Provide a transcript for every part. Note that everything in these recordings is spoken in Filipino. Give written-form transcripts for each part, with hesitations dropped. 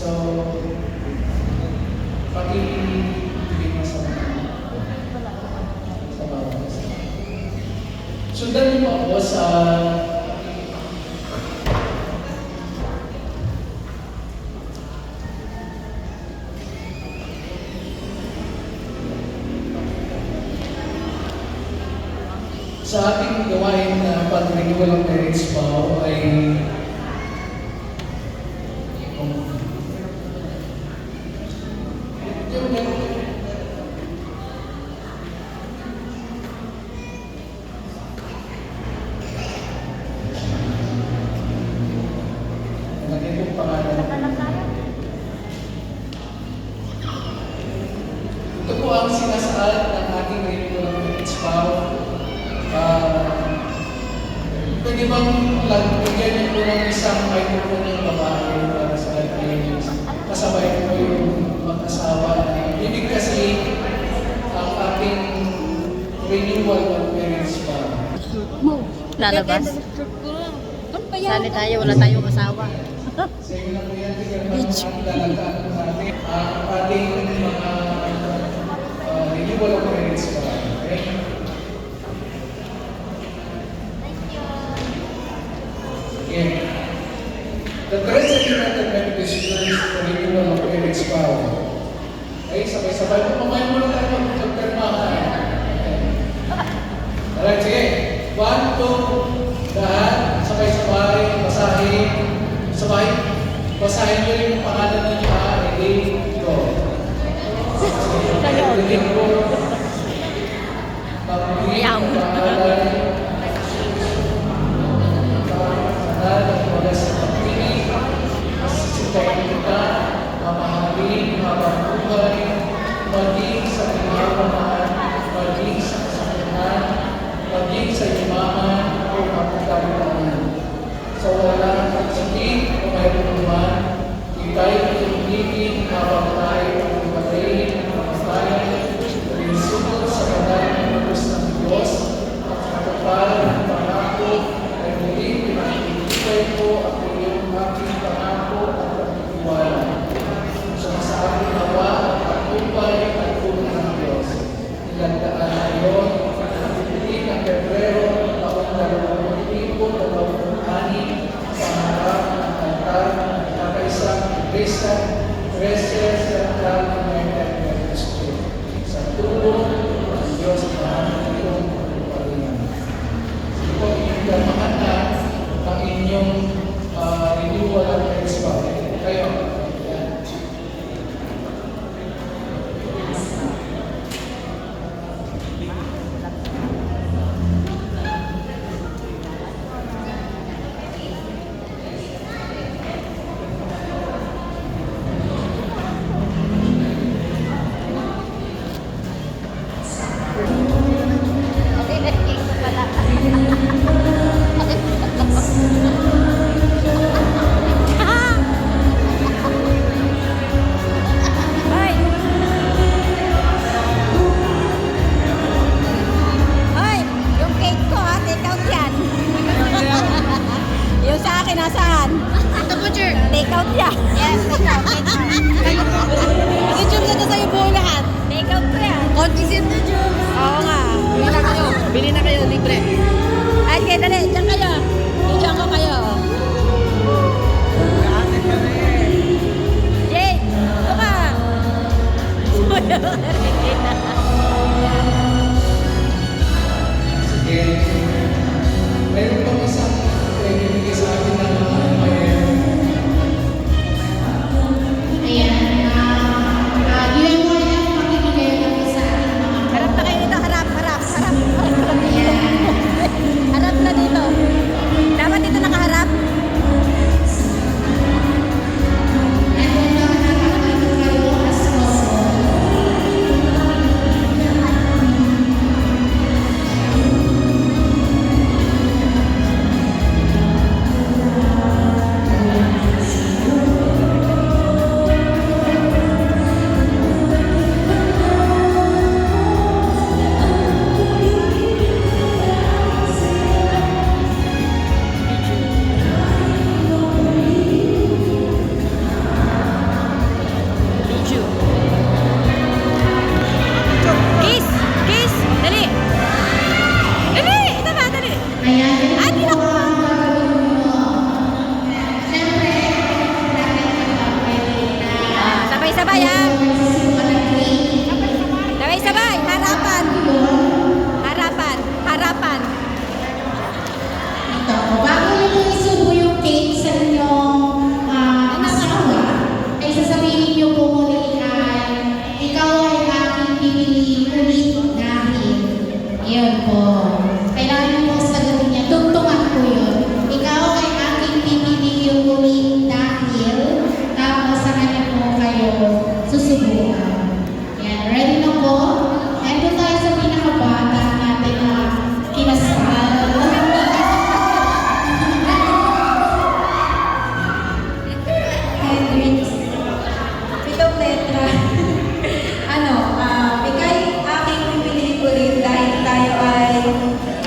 So, pakibigay mo sa bawat isa. Sundan niyo po ako sa ating gawain na pag-renewal ng marriage vow ay nagiging pangalan. Ito po ang sinasaad ng ating renewal ng marriage vow. Pwede bang bigyan niyo po ng isang microphone ng babae para sa ating kasabay po yung mag-asawa na ibig kasi ang ating renewal ng marriage vow. Lalabas. Sali tayo, wala tayong asawa. Sa inyo na po yan, lalagtaan po natin ang ating mga renewal of marriage vow. Okay? Yeah. The Christ United Methodist Church for renewal of marriage vow. Okay, sabay-sabay po. Mamaya muna tayo magpagpirmahan. Okay. Alright, sige. 1, 2, lahat. Sabay-sabay. Basahin. Sabay. Basahin nyo rin yung pangalan ninyo. Ready? Go. Ready? Go. Pag-ibig ang pangalan kita, mamahalin, habang buhay, maging sa pinakamaan, maging sa kasakitan, maging sa imahan o kapitalitan. Sa walang pagsakit o mayroon naman, ika'y pinigin habang tayo ang patayin, kapatayan, rinsunod sa kanal ng Diyos ng Diyos, at kapapal ng pangako ay muling pinakikipay ko at iyong aking pangako at pagtitiwala. Sumasabi nawa at pagkumpay at tulong ng Diyos. Ilandaan na iyon at ititin ang Pebrero taong 2026 sa harap ng altar ng kakaisang Iglesia Iglesia Central United Methodist Church. Sa tulong ng Diyos na iyong pagpapalingan. Sige po, inyong na ang inyong renewal of marriage vow. Kayo. Yan. Sabay-sabay ha. Sabay-sabay. Harapan. Harapan. Harapan. Ito, bago nyo isubo yung cake sa inyong asawa, ay sasabihin nyo po muli ay, ikaw ay aking pipili ulit dahil. Yun po. Kailangan nyo po sagutin niya. Tungtungan po yun. Ikaw ay aking pipili ulit dahil, tapos sa kanya po kayo susubukan. Yan. Ready na po? And doon tayo sa pinakabata natin na kinasal. Hendrix. Pitong letra. Ika'y aking pipiliin ulit dahil tayo ay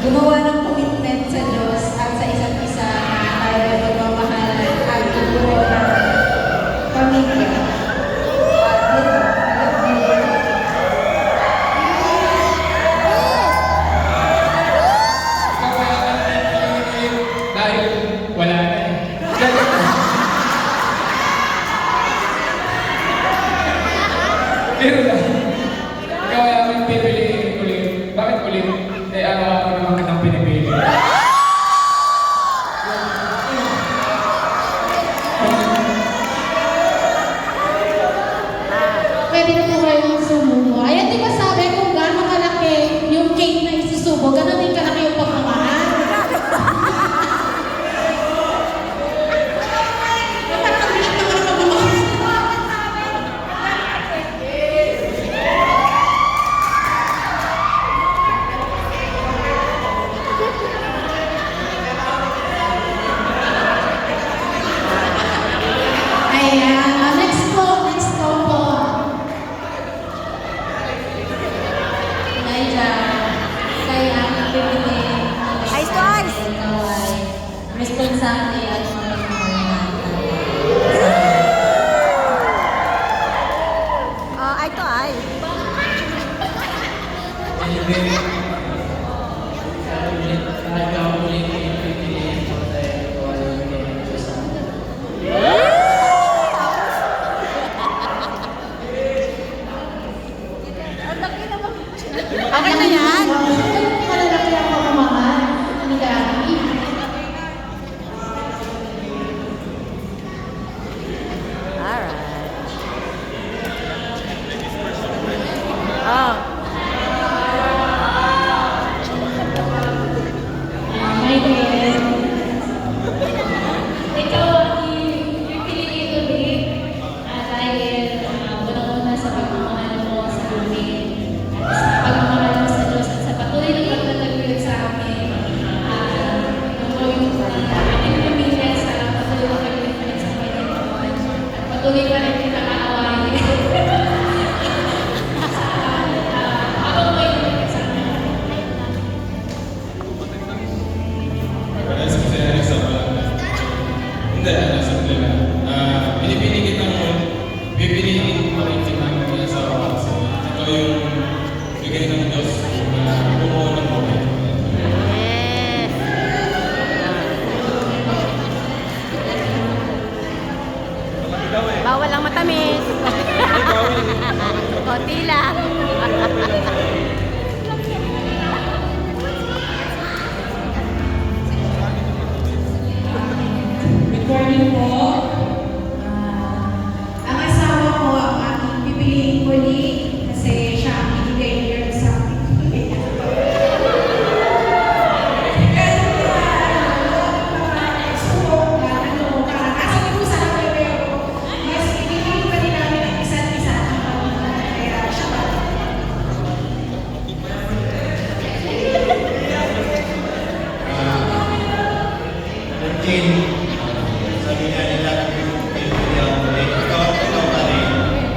gumawa ng commitment sa Diyos at sa isa't isa na tayo ay magmamahalan at bubuo ng pamilya. At dito, alam niyo, Dahil wala na eh. Pero ikaw ay aming pipiliin ulit. Bakit ulit? Dahil araw-araw naman kitang pinipili. pwede na po kayong sumubo. Ayan, di ba sabi kung gaano kalaki yung cake na isusubo, gano'n din kalaki yung pagmamahal. Napakabilis naman ang pagmamahal. Ayan, next po po. Naija, kaya ang pipiliin. Eyes to eyes. Ikaw ay responsable at mamamayan. Eye to eye. Hindi. Ikaw ulit yung pipiliin ko dahil ikaw ay pipiliin ko sa akin. Okay na yan. Malalaki ang pagmamahal ni Daddy. Alright. Oh. My dear, ikaw ang pipiliin ulit dahil unang-una sa pagmamahal mo sa amin at sa pagmamahal mo sa Diyos at sa patuloy na pagtataguyod sa amin. Ito yung ating pamilya sa patuloy na pagtataguyod sa Panginoon at patuloy pa rin kita kaawain. Habang may lumikit sa amin. Hindi, sabi lang. Pinipili kita mo, pipiliin mo rin kita ng sa oras. Ito yung bigay ng Diyos na bumuo ng buhay. Yes. Bawal ang matamis. Konti lang. Good morning po. Ang asawa ko ang aking pipiliin ko kasi siya ang binigay niya sa akin. Kasi po sa akin, pero mas pipiliin pa rin namin ang isa't isa. Kaya siya ba? Mungkin sabi nga nila pipilihan mo ulit. Ikaw pa rin.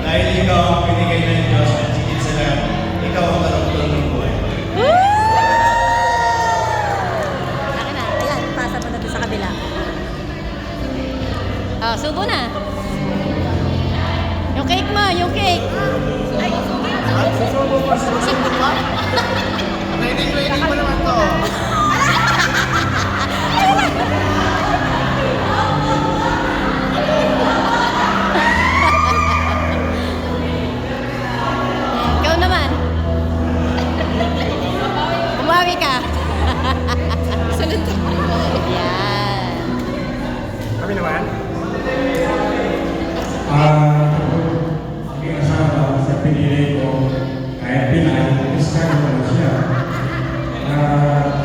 Dahil ikaw ang binigay ng Diyos at sigit sa lahat, ikaw ang karapatan ng buhay. Akin na. Ayan, pasa mo na doon sa kabila. Oh, subo na. Yung cake mo, yung cake. Ay, subo pa. Subo pa? Ready mo naman to. Ang asawa sa pinili ko, kahit Pinay, Kristiyano pala siya.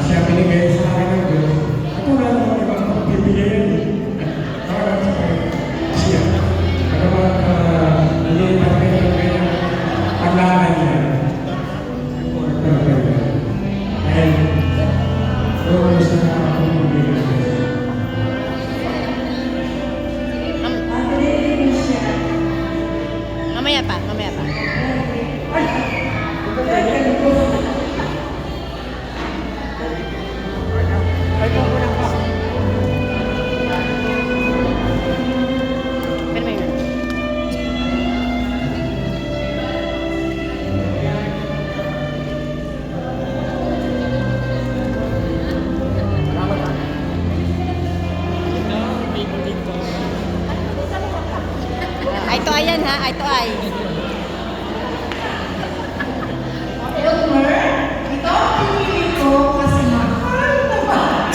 Siya binigay sa akin ng Diyos. Ako wala naman ibang pagpipiliin. Parang siya. Hindi pa rin ang kanyang paglaban niya. Dahil doon sa pumibigay ng Diyos. Mamaya pa, mamaya pa. Pero may ay to ayan ha, ay to ay. Elmer, ito ang pinili ko kasi mahal na mahal.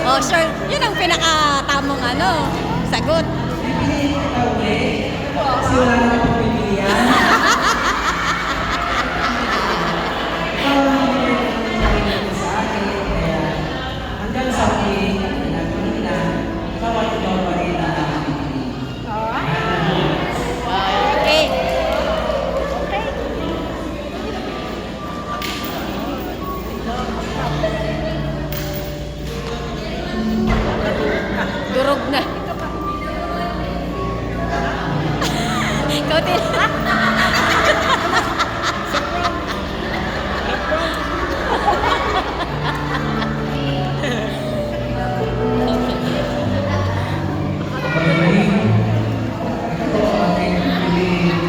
Oh, sure. Yun ang pinakatamong ano, sagot. Pipiliin kita ulit. Kasi wala naman pagpipilian. Ikaw lang ang pinili sa akin. Kaya hanggang sa akin, nagpilihan, ikaw at ikaw pa rin ang aking pipiliin. Okay. Durog na. Kautin. Magaling. Ito ang aking piliin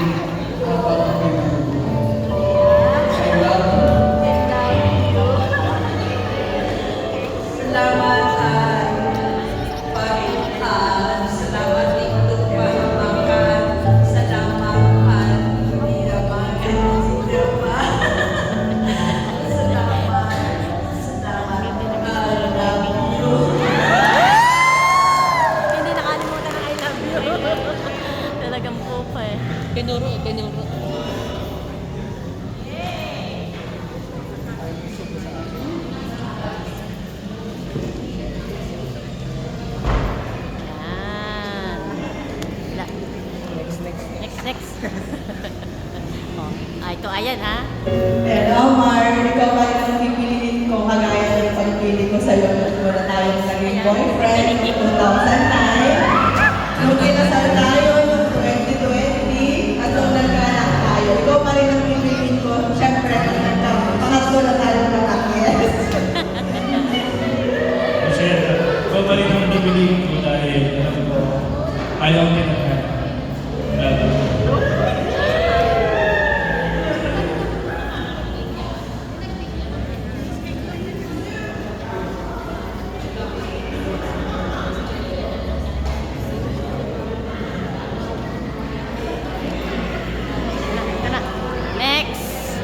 habang pinuno. Sa ilalim. Salamat at pagkakas. Salamat dito pagkakas. Salamat at hindi naman. Salamat. Hindi nakalimutan ng I love you. Talagang pupa eh. Tinuro, tinuro. Yan. Next. Oh, ito ayan ha. Hello, Mar. Ikaw ba yung pipiliin ko kagaya ng pagpili ko sa'yo nung wala tayong naging boyfriend noong 2009? Nung kinasal tayo noong 2020 at nung nagkaanak tayo. Ikaw pa rin ang pipiliin ko. Siyempre, pangatlo na tayo ng yes. Kasi ikaw pa rin ang pipiliin ko dahil alam ko, ayaw pinaka. Ito na. Next.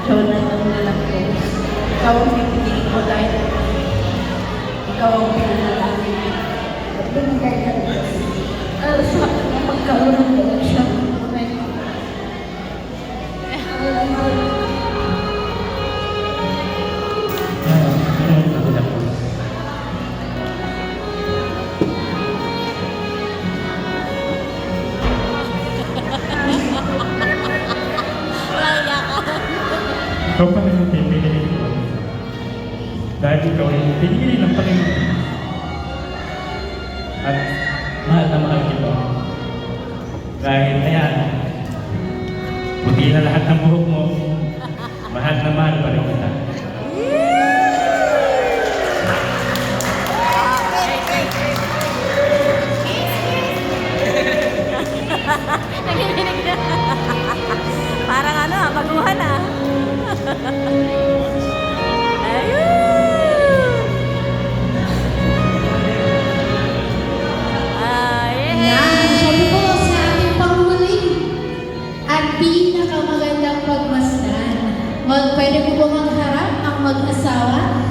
Jonathan na lang ko. Ikaw ang pipiliin ko dahil ikaw ang pinanalangin. Binigay ka rin. Sa magkaroon ng direksyon. Walang iyakan. Ikaw pa rin ang pipiliin ko. Dahil ikaw ay pinili ng Panginoon. At mahal na mahal kita. Dahil ayan, puti na lahat ng buhok mo. Mahal na mahal pa rin kita. Nanginginig na. Parang ano, baguhan ah. Ayun! Yan, siya po sa ating panghuli at pinakamagandang pagmasdan. Pwede po ba magharap ang mag-asawa